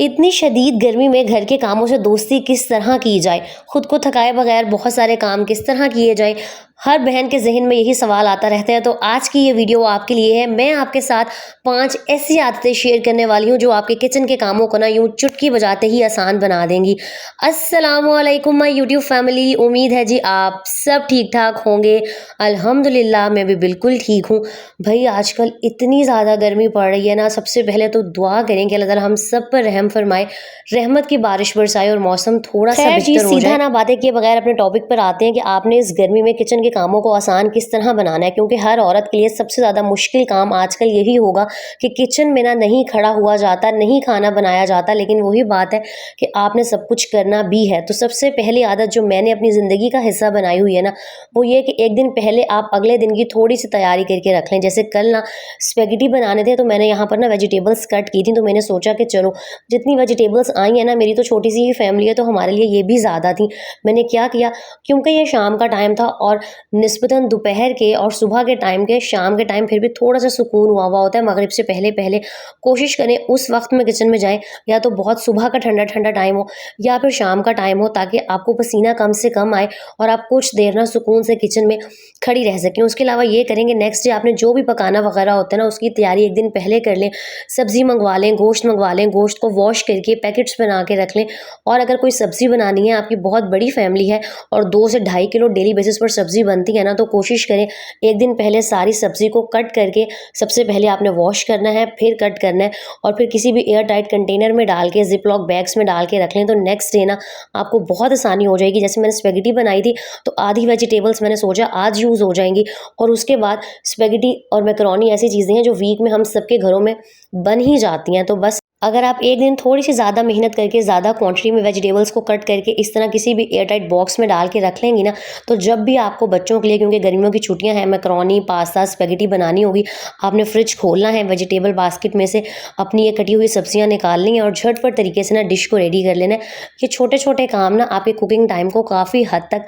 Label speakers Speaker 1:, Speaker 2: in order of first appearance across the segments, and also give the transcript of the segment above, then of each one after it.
Speaker 1: इतनी शदीद गर्मी में घर के कामों से दोस्ती किस तरह की जाए, खुद को थकाए बगैर बहुत सारे काम किस तरह किए जाए, हर बहन के ज़हन में यही सवाल आता रहता है। तो आज की ये वीडियो आपके लिए है। मैं आपके साथ 5 ऐसी आदतें शेयर करने वाली हूँ जो आपके किचन के कामों को ना यूँ चुटकी बजाते ही आसान बना देंगी। अस्सलामुअलैकुम माय यूट्यूब फैमिली, उम्मीद है जी आप सब ठीक-ठाक होंगे। अल्हम्दुलिल्लाह मैं भी बिल्कुल ठीक हूँ। भई आजकल इतनी ज़्यादा गर्मी पड़ रही है ना, सबसे पहले तो दुआ करें कि अल्लाह ताला हम सब पर रहम फरमाए, रहमत की बारिश बरसाए और मौसम थोड़ा-सा
Speaker 2: खैर जी,
Speaker 1: बेहतर हो
Speaker 2: सीधा
Speaker 1: जाए।
Speaker 2: ना बातें किए बगैर अपने टॉपिक पर आते हैं कि आपने इस गर्मी में किचन के कामों को आसान किस तरह बनाना है, क्योंकि हर औरत के लिए सबसे ज़्यादा मुश्किल काम आजकल यही होगा कि किचन में ना नहीं खड़ा हुआ जाता, नहीं खाना बनाया जाता, लेकिन वही बात है कि आपने सब कुछ करना भी है। तो सबसे पहली आदत जो मैंने अपनी ज़िंदगी का हिस्सा बनाई हुई है ना, वो ये कि एक दिन पहले आप अगले दिन की थोड़ी-सी तैयारी करके रख लें। जैसे कल ना स्पेगेटी बनाने थे, तो मैंने यहाँ पर ना वेजिटेबल्स कट की थी, तो मैंने सोचा कि चलो जितनी वेजिटेबल्स आई हैं ना, मेरी तो छोटी-सी ही फैमिली है, तो हमारे लिए ये भी ज़्यादा थी। मैंने क्या किया, क्योंकि ये शाम का टाइम था और निस्बतन दोपहर के और सुबह के टाइम के शाम के टाइम फिर भी थोड़ा-सा सुकून हुआ होता है मगरिब से पहले-पहले। कोशिश करें उस वक़्त में किचन में जाएँ, या तो बहुत सुबह का ठंडा-ठंडा टाइम हो या फिर शाम का टाइम हो, ताकि आपको पसीना कम से कम आए और आप कुछ देर ना सुकून से किचन में खड़ी रह सकें। उसके अलावा ये करेंगे, नेक्स्ट डे आपने जो भी पकाना वगैरह होता है ना, उसकी तैयारी एक दिन पहले कर लें। सब्ज़ी मंगवा लें, गोश्त मंगवा लें, गोश्त को वॉश करके पैकेट्स बना के रख लें। और अगर कोई सब्ज़ी बनानी है, आपकी बहुत बड़ी फैमिली है और 2 से ढाई किलो डेली बेसिस पर सब्ज़ी बनती है ना, तो कोशिश करें एक दिन पहले सारी सब्ज़ी को कट करके सबसे पहले आपने वॉश करना है, फिर कट करना है और फिर किसी भी एयर टाइट कंटेनर में डाल के, ज़िप-लॉक बैग्स में डाल के रख लें। तो नेक्स्ट डे ना आपको बहुत आसानी हो जाएगी। जैसे मैंने स्पेगेटी बनाई थी, तो आधी वेजिटेबल्स मैंने सोचा आज यूज़ हो जाएँगी, और उसके बाद स्पेगेटी और मैकरोनी ऐसी चीज़ें हैं जो वीक में हम सबके घरों में बन ही जाती हैं। तो बस अगर आप एक दिन थोड़ी-सी ज़्यादा मेहनत करके, ज़्यादा क्वांटिटी में वेजिटेबल्स को कट करके इस तरह किसी भी एयर टाइट बॉक्स में डाल के रख लेंगी ना, तो जब भी आपको बच्चों के लिए, क्योंकि गर्मियों की छुट्टियाँ हैं, मैकरोनी, पास्ता, स्पेगेटी बनानी होगी, आपने फ्रिज खोलना है, वेजिटेबल बास्केट में से अपनी ये कटी हुई सब्जियाँ निकालनी है और झटपट तरीके से ना डिश को रेडी कर लेना है। ये छोटे-छोटे काम ना आपके कुकिंग टाइम को काफ़ी हद तक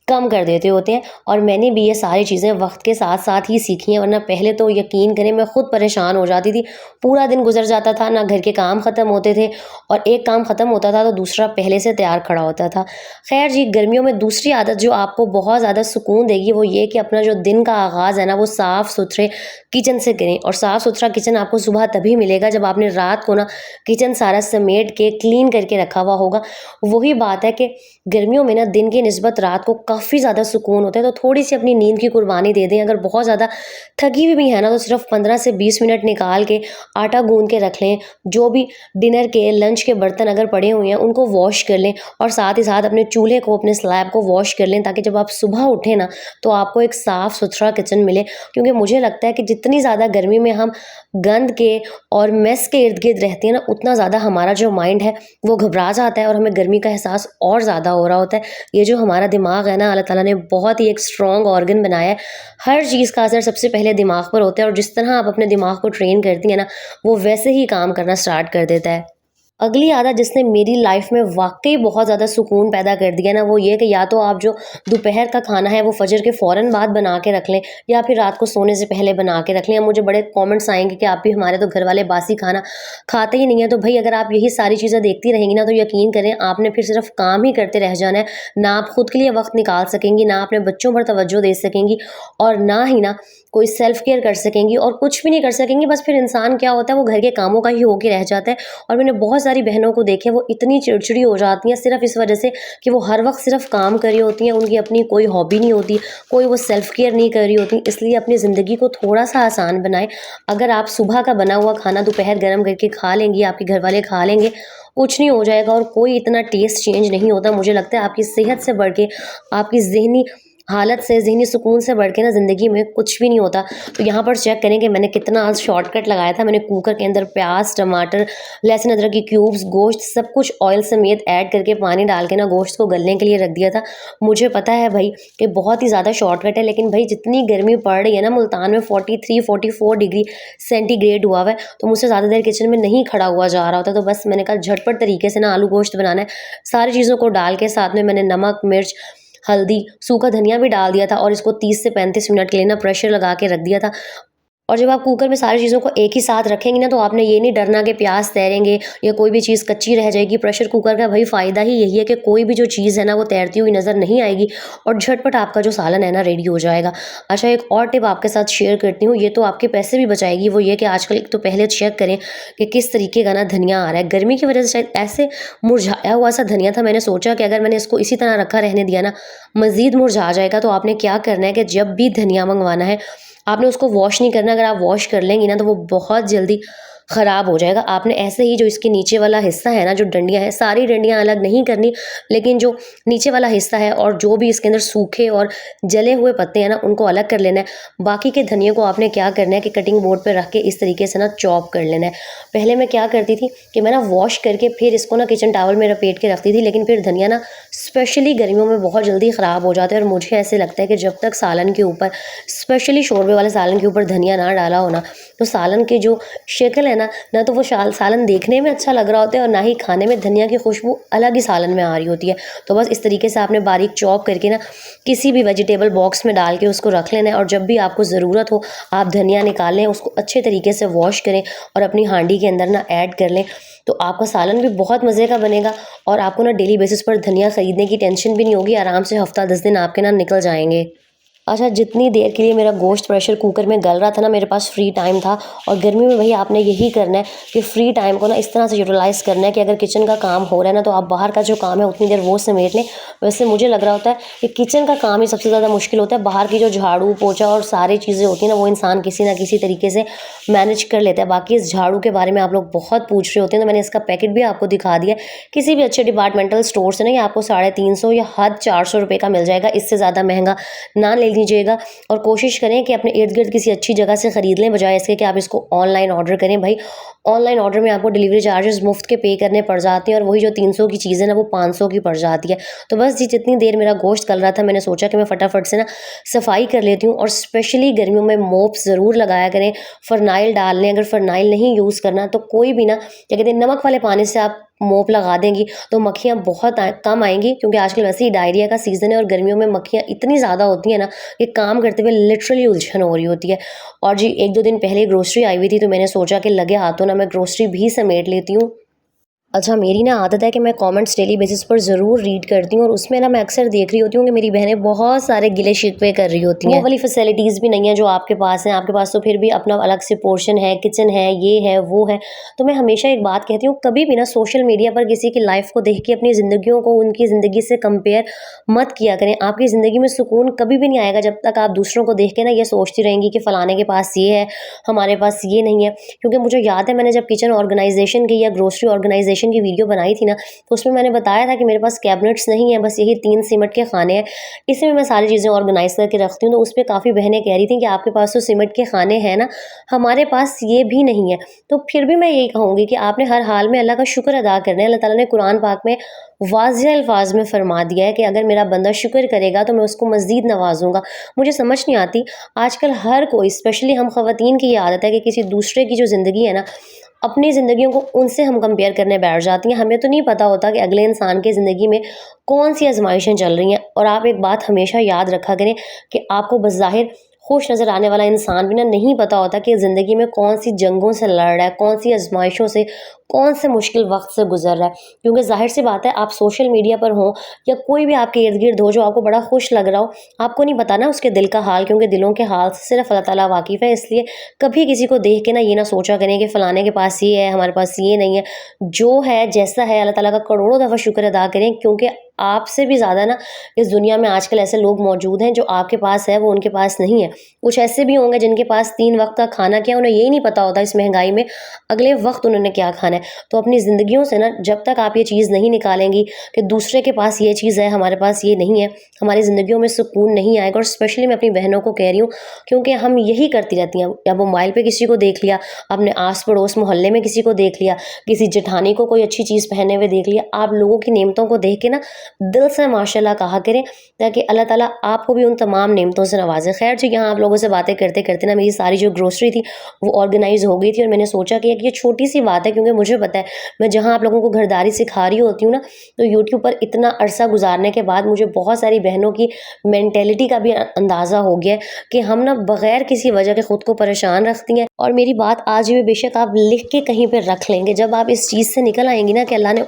Speaker 2: कम कर देते होते हैं, और मैंने भी ये सारी चीज़ें वक्त के साथ साथ ही सीखी हैं। वरना पहले तो यकीन करें मैं खुद परेशान हो जाती थी। पूरा दिन गुजर जाता था, ना घर के काम ख़त्म होते थे, और एक काम ख़त्म होता था तो दूसरा पहले से तैयार खड़ा होता था। खैर जी, गर्मियों में दूसरी आदत जो आपको बहुत ज़्यादा सुकून देगी, वो ये कि अपना जो दिन का आगाज़ है ना, वो साफ़ सुथरे किचन से करें। और साफ़ सुथरा किचन आपको सुबह तभी मिलेगा जब आपने रात को ना किचन सारा समेट के क्लीन करके रखा हुआ होगा। वही बात है कि गर्मियों में ना दिन की निस्बत रात को काफ़ी ज़्यादा सुकून होता है, तो थोड़ी-सी अपनी नींद की कुर्बानी दे दें। अगर बहुत ज़्यादा थकी हुई भी है ना, तो सिर्फ 15 से 20 मिनट निकाल के आटा गूँध के रख लें। जो भी डिनर के, लंच के बर्तन अगर पड़े हुए हैं, उनको वॉश कर लें, और साथ ही साथ अपने चूल्हे को, अपने स्लैब को वॉश कर लें, ताकि जब आप सुबह उठें ना, तो आपको एक साफ़-सुथरा किचन मिले। क्योंकि मुझे लगता है कि जितनी ज़्यादा गर्मी में हम गंद के और मेस के इर्द-गिर्द रहते हैं ना, उतना ज़्यादा हमारा जो माइंड है, वो घबरा जाता है और हमें गर्मी का एहसास और ज़्यादा हो रहा होता है। ये जो हमारा दिमाग है ना, अल्लाह ताला ने बहुत ही एक स्ट्रॉन्ग ऑर्गन बनाया है। हर चीज़ का असर सबसे पहले दिमाग पर होता है, और जिस तरह आप अपने दिमाग को ट्रेन करती हैं ना, वो वैसे ही काम करना स्टार्ट कर देता है। अगली आदत जिसने मेरी लाइफ में वाक़ई बहुत ज़्यादा सुकून पैदा कर दिया ना, वो ये कि या तो आप जो दोपहर का खाना है वो फ़जर के फ़ौरन बाद बना के रख लें, या फिर रात को सोने से पहले बना के रख लें। मुझे बड़े कमेंट्स आएँगे कि आप भी, हमारे तो घर वाले बासी खाना खाते ही नहीं हैं। तो भई अगर आप यही सारी चीज़ें देखती रहेंगी ना, तो यकीन करें आपने फिर सिर्फ काम ही करते रह जाना है। ना आप खुद के लिए वक़्त निकाल सकेंगी, ना अपने बच्चों पर तवज्जो दे सकेंगी, और ना ही ना कोई सेल्फ केयर कर सकेंगी, और कुछ भी नहीं कर सकेंगी। बस फिर इंसान क्या होता है, वो घर के कामों का ही होके रह जाता है। और मैंने बहुत सारी बहनों को देखे, वो इतनी चिड़चिड़ी हो जाती हैं सिर्फ इस वजह से कि वो हर वक्त सिर्फ काम कर रही होती हैं, उनकी अपनी कोई हॉबी नहीं होती, कोई वो सेल्फ केयर नहीं कर रही होती। इसलिए अपनी ज़िंदगी को थोड़ा सा आसान बनाएं। अगर आप सुबह का बना हुआ खाना दोपहर गर्म करके खा लेंगी, आपके घर वाले खा लेंगे, कुछ नहीं हो जाएगा, और कोई इतना टेस्ट चेंज नहीं होता। मुझे लगता है आपकी सेहत से बढ़ के, आपकी ज़हनी हालत से, ज़हनी सुकून से बढ़ के ना ज़िंदगी में कुछ भी नहीं होता। तो यहाँ पर चेक करें कि मैंने कितना आज शॉर्टकट लगाया था। मैंने कुकर के अंदर प्याज, टमाटर, लहसुन, अदरक की क्यूब्स, गोश्त, सब कुछ ऑयल समेत ऐड करके पानी डाल के ना गोश्त को गलने के लिए रख दिया था। मुझे पता है भाई कि बहुत ही ज़्यादा शॉर्टकट है, लेकिन भाई जितनी गर्मी पड़ रही है ना, मुल्तान में 43-44 डिग्री सेंटीग्रेड हुआ हुआ है, तो मुझसे ज़्यादा देर किचन में नहीं खड़ा हुआ जा रहा होता। तो बस मैंने कहा झटपट तरीके से ना आलू गोश्त बनाना है। सारी चीज़ों को डाल के साथ में मैंने नमक, मिर्च, हल्दी, सूखा धनिया भी डाल दिया था, और इसको 30 से 35 मिनट के लिए ना प्रेशर लगा के रख दिया था। और जब आप कुकर में सारी चीज़ों को एक ही साथ रखेंगी ना, तो आपने ये नहीं डरना कि प्याज तैरेंगे या कोई भी चीज़ कच्ची रह जाएगी। प्रेशर कुकर का भाई फ़ायदा ही यही है कि कोई भी जो चीज़ है ना वो तैरती हुई नज़र नहीं आएगी और झटपट आपका जो सालन है ना रेडी हो जाएगा। अच्छा, एक और टिप आपके साथ शेयर करती हूँ, ये तो आपके पैसे भी बचाएगी। वो ये कि आजकल एक तो पहले चेक करें कि किस तरीके का ना धनिया आ रहा है। गर्मी की वजह से शायद ऐसे मुरझाया हुआ सा धनिया था, मैंने सोचा कि अगर मैंने इसको इसी तरह रखा रहने दिया ना, मज़ीद मुरझा जाएगा। तो आपने क्या करना है कि जब भी धनिया मंगवाना है, आपने उसको वॉश नहीं करना। अगर आप वॉश कर लेंगी ना, तो वो बहुत जल्दी ख़राब हो जाएगा। आपने ऐसे ही जो इसके नीचे वाला हिस्सा है ना, जो डंडियाँ हैं, सारी डंडियाँ अलग नहीं करनी, लेकिन जो नीचे वाला हिस्सा है और जो भी इसके अंदर सूखे और जले हुए पत्ते हैं ना, उनको अलग कर लेना है। बाकी के धनिये को आपने क्या करना है कि कटिंग बोर्ड पे रख के इस तरीके से ना चॉप कर लेना है। पहले मैं क्या करती थी कि मैं ना वॉश करके फिर इसको ना किचन टॉवल में लपेट के रखती थी, लेकिन फिर धनिया ना स्पेशली गर्मियों में बहुत जल्दी ख़राब हो जाता है। और मुझे ऐसे लगता है कि जब तक सालन के ऊपर, स्पेशली शोरबे वाले सालन के ऊपर धनिया ना डाला हो ना, तो सालन की जो शक्ल है ना तो वो सालन देखने में अच्छा लग रहा होता है और ना ही खाने में धनिया की खुशबू अलग ही सालन में आ रही होती है। तो बस इस तरीके से आपने बारीक चॉप करके ना किसी भी वेजिटेबल बॉक्स में डाल के उसको रख लेना है। और जब भी आपको ज़रूरत हो, आप धनिया निकाल लें, उसको अच्छे तरीके से वॉश करें और अपनी हांडी के अंदर ना ऐड कर लें। तो आपका सालन भी बहुत मज़े का बनेगा और आपको ना डेली बेसिस पर धनिया ख़रीदने की टेंशन भी नहीं होगी। आराम से हफ़्ता 10 दिन आपके ना निकल जाएंगे। अच्छा, जितनी देर के लिए मेरा गोश्त प्रेशर कुकर में गल रहा था ना, मेरे पास फ्री टाइम था। और गर्मी में भई आपने यही करना है कि फ्री टाइम को ना इस तरह से यूटिलाइज़ करना है कि अगर किचन का काम हो रहा है ना, तो आप बाहर का जो काम है उतनी देर वो समेट लें। वैसे मुझे लग रहा होता है कि किचन का काम ही सबसे ज़्यादा मुश्किल होता है। बाहर की जो झाड़ू पोछा और सारी चीज़ें होती हैं ना, वो इंसान किसी ना किसी तरीके से मैनेज कर लेता है। बाकी इस झाड़ू के बारे में आप लोग बहुत पूछ रहे होते हैं, तो मैंने इसका पैकेट भी आपको दिखा दिया। किसी भी अच्छे डिपार्टमेंटल स्टोर से ना ये आपको 350 या हद 400 रुपये का मिल जाएगा। इससे ज़्यादा महंगा ना ले लीजिएगा। और कोशिश करें कि अपने इर्द गिर्द किसी अच्छी जगह से ख़रीद लें, बजाय इसके कि आप इसको ऑनलाइन ऑर्डर करें। भाई ऑनलाइन ऑर्डर में आपको डिलीवरी चार्जेस मुफ्त के पे करने पड़ जाते हैं और वही जो 300 की चीज़ है ना, वो 500 की पड़ जाती है। तो बस जी, जितनी देर मेरा गोश्त गल रहा था, मैंने सोचा कि मैं फटाफट से ना सफाई कर लेती हूँ। और स्पेशली गर्मियों में मोप ज़रूर लगाया करें, फ़रनाइल डाल लें। अगर फ़रनाइल नहीं यूज़ करना तो कोई भी ना, क्या कहते हैं, नमक वाले पानी से आप मोप लगा देंगी तो मक्खियाँ बहुत कम आएंगी, क्योंकि आजकल वैसे ही डायरिया का सीज़न है और गर्मियों में मक्खियाँ इतनी ज़्यादा होती हैं ना कि काम करते हुए लिटरली उलझन हो रही होती है। और जी, 1-2 दिन पहले ग्रोसरी आई हुई थी, तो मैंने सोचा कि लगे हाथों ना मैं ग्रोसरी भी समेट लेती हूँ। अच्छा, मेरी ना आदत है कि मैं कमेंट्स डेली बेसिस पर ज़रूर रीड करती हूँ और उसमें ना मैं अक्सर देख रही होती हूँ कि मेरी बहनें बहुत सारे गिले शिकवे कर रही होती हैं। वो वाली फैसिलिटीज़ भी नहीं है जो आपके पास हैं। आपके पास तो फिर भी अपना अलग से पोर्शन है, किचन है, ये है, वो है। तो मैं हमेशा एक बात कहती हूँ, कभी भी ना सोशल मीडिया पर किसी की लाइफ़ को देख के अपनी ज़िंदगियों को उनकी ज़िंदगी से कंपेयर मत किया करें। आपकी ज़िंदगी में सुकून कभी भी नहीं आएगा जब तक आप दूसरों को देख के ना ये सोचती रहेंगी कि फ़लाने के पास ये है, हमारे पास ये नहीं है। क्योंकि मुझे याद है, मैंने जब किचन ऑर्गेनाइज़ेशन की या ग्रोसरी ऑर्गेनाइज़ेशन की वीडियो बनाई थी ना, तो उसमें मैंने बताया था कि मेरे पास कैबिनेट्स नहीं है, बस यही 3 सीमेंट के खाने हैं। इसमें मैं सारी चीज़ें ऑर्गेनाइज़ करके रखती हूँ। तो उसपे काफ़ी बहनें कह रही थी कि आपके पास तो सीमेंट के खाने हैं ना, हमारे पास ये भी नहीं है। तो फिर भी मैं यही कहूँगी कि आपने हर हाल में अल्लाह का शुक्र अदा करना है। अल्लाह ताला ने कुरान पाक में वाज़िह अल्फाज में फरमा दिया है कि अगर मेरा बंदा शुक्र करेगा तो मैं उसको मज़ीद नवाजूँगा। मुझे समझ नहीं आती, आजकल हर कोई, स्पेशली हम ख़वातीन की ये आदत है कि किसी दूसरे की जो ज़िंदगी है ना, अपनी ज़िंदगियों को उनसे हम कंपेयर करने बैठ जाती हैं। हमें तो नहीं पता होता कि अगले इंसान की ज़िंदगी में कौन-सी आज़माइशें चल रही हैं। और आप एक बात हमेशा याद रखा करें कि आपको बज़ाहिर खुश नज़र आने वाला इंसान भी ना नहीं पता होता कि ज़िंदगी में कौन-सी जंगों से लड़ रहा है, कौन-सी आज़माइशों से, कौन से मुश्किल वक़्त से गुज़र रहा है। क्योंकि ज़ाहिर-सी बात है, आप सोशल मीडिया पर हों या कोई भी आपके इर्द-गिर्द हो जो आपको बड़ा खुश लग रहा हो, आपको नहीं पता ना उसके दिल का हाल, क्योंकि दिलों के हाल से सिर्फ़ अल्लाह ताला वाकिफ़ है। इसलिए कभी किसी को देख के ना ये ना सोचा करें कि फ़लाने के पास ये है, हमारे पास ये नहीं है। जो है, जैसा है, अल्लाह ताला का करोड़ों दफ़ा शुक्र अदा करें, क्योंकि आपसे भी ज़्यादा ना इस दुनिया में आजकल ऐसे लोग मौजूद हैं जो आपके पास है वो उनके पास नहीं है। कुछ ऐसे भी होंगे जिनके पास 3 वक़्त का खाना क्या है, उन्हें यही नहीं पता होता इस महंगाई में अगले वक़्त उन्होंने क्या खाना है। तो अपनी ज़िंदगियों से ना जब तक आप ये चीज़ नहीं निकालेंगी कि दूसरे के पास ये चीज़ है, हमारे पास ये नहीं है, हमारी ज़िंदगियों में सुकून नहीं आएगा। और स्पेशली मैं अपनी बहनों को कह रही हूँ, क्योंकि हम यही करती रहती हैं। या मोबाइल पे किसी को देख लिया, अपने आस-पड़ोस मोहल्ले में किसी को देख लिया, किसी जेठानी को कोई अच्छी चीज़ पहने हुए देख लिया। आप लोगों की नेमतों को देख के ना दिल से माशाल्लाह कहा करें, ताकि अल्लाह ताला आपको भी उन तमाम नेमतों से नवाजे। खैर जी, यहाँ आप लोगों से बातें करते करते ना मेरी सारी जो ग्रोसरी थी वो ऑर्गेनाइज़ हो गई थी, और मैंने सोचा कि ये छोटी सी बात है, क्योंकि मुझे पता है मैं जहाँ आप लोगों को घरदारी सिखा रही होती हूँ ना, तो यूट्यूब पर इतना अरसा गुजारने के बाद मुझे बहुत सारी बहनों की मेंटेलिटी का भी अंदाज़ा हो गया है कि हम ना बग़ैर किसी वजह के ख़ुद को परेशान रखती हैं। और मेरी बात आज भी बेशक आप लिख के कहीं पे रख लेंगे, जब आप इस चीज़ से निकल आएँगी ना कि अल्लाह ने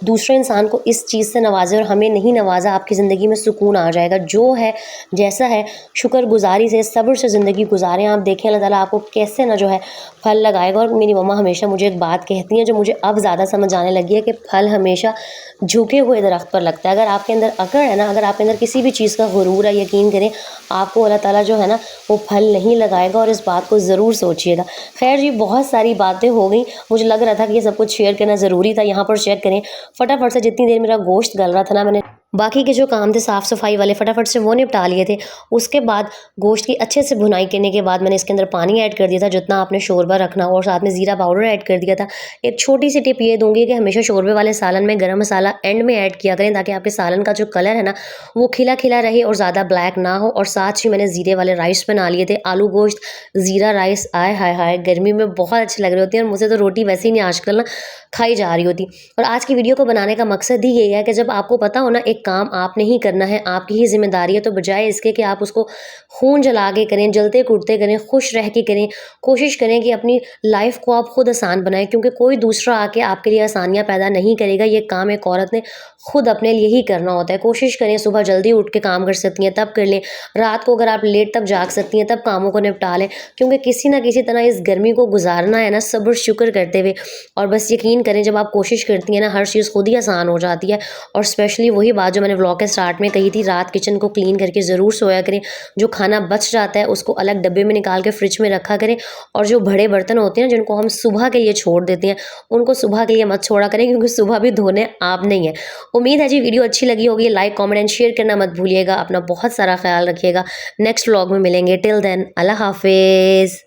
Speaker 2: दूसरे इंसान को इस चीज़ से नवाज़ा और हमें नहीं नवाज़ा, आपकी ज़िंदगी में सुकून आ जाएगा। जो है जैसा है शुक्रगुज़ारी से, सब्र से ज़िंदगी गुजारें। आप देखें अल्लाह ताला आपको कैसे ना जो है फल लगाएगा। और मेरी मम्मा हमेशा मुझे एक बात कहती हैं, जो मुझे अब ज़्यादा समझ आने लगी है, कि फल हमेशा झुके हुए दरख्त पर लगता है। अगर आपके अंदर अकड़ है ना, अगर आपके अंदर किसी भी चीज़ का गुरूर है, यकीन करें आपको अल्लाह ताला जो है ना वो फल नहीं लगाएगा, और इस बात को ज़रूर सोचिएगा। खैर जी, बहुत सारी बातें हो गई, मुझे लग रहा था कि ये सब कुछ शेयर करना ज़रूरी था। यहाँ पर चेक करें, फटाफट से जितनी देर मेरा गोश्त गल रहा था ना, मैंने बाकी के जो काम थे साफ़ सफाई वाले फटाफट से वो निपटा लिए थे। उसके बाद गोश्त की अच्छे से भुनाई करने के बाद मैंने इसके अंदर पानी ऐड कर दिया था जितना आपने शोरबा रखना, और साथ में ज़ीरा पाउडर ऐड कर दिया था। एक छोटी सी टिप ये दूंगी कि हमेशा शोरबे वाले सालन में गरम मसाला एंड में ऐड किया करें, ताकि आपके सालन का जो कलर है ना वो खिला खिला रहे और ज़्यादा ब्लैक ना हो। और साथ ही मैंने ज़ीरे वाले राइस बना लिए थे, आलू गोश्त ज़ीरा राइस। आय हाय हाय, गर्मी में बहुत अच्छी लग रही होती है, और मुझे तो रोटी वैसे ही नहीं आजकल ना खाई जा रही होती। और आज की वीडियो को बनाने का मकसद ही यही है कि जब आपको पता हो ना एक काम आपने ही करना है, आपकी ही जिम्मेदारी है, तो बजाय इसके कि आप उसको खून जला के करें, जलते कूटते करें, खुश रह के करें, कोशिश करें कि अपनी लाइफ को आप खुद आसान बनाएं, क्योंकि कोई दूसरा आके आपके लिए आसानियां पैदा नहीं करेगा। ये काम एक औरत ने खुद अपने लिए ही करना होता है। कोशिश करें सुबह जल्दी उठ के काम कर सकती हैं तब कर लें, रात को अगर आप लेट तक जाग सकती हैं तब कामों को निपटा लें, क्योंकि किसी ना किसी तरह इस गर्मी को गुजारना है ना सब्र शुक्र करते हुए। और बस यकीन करें, जब आप कोशिश करती हैं ना, हर चीज़ खुद ही आसान हो जाती है। और स्पेशली वही बात जो मैंने व्लॉग के स्टार्ट में कही थी, रात किचन को क्लीन करके ज़रूर सोया करें। जो खाना बच जाता है उसको अलग डब्बे में निकाल के फ्रिज में रखा करें, और जो बड़े बर्तन होते हैं जिनको हम सुबह के लिए छोड़ देते हैं, उनको सुबह के लिए मत छोड़ा करें, क्योंकि सुबह भी धोने आप नहीं है। उम्मीद है जी वीडियो अच्छी लगी होगी। लाइक कमेंट एंड शेयर करना मत भूलिएगा। अपना बहुत सारा ख्याल रखिएगा। नेक्स्ट व्लॉग में मिलेंगे। टिल देन अल्लाह हाफिज़।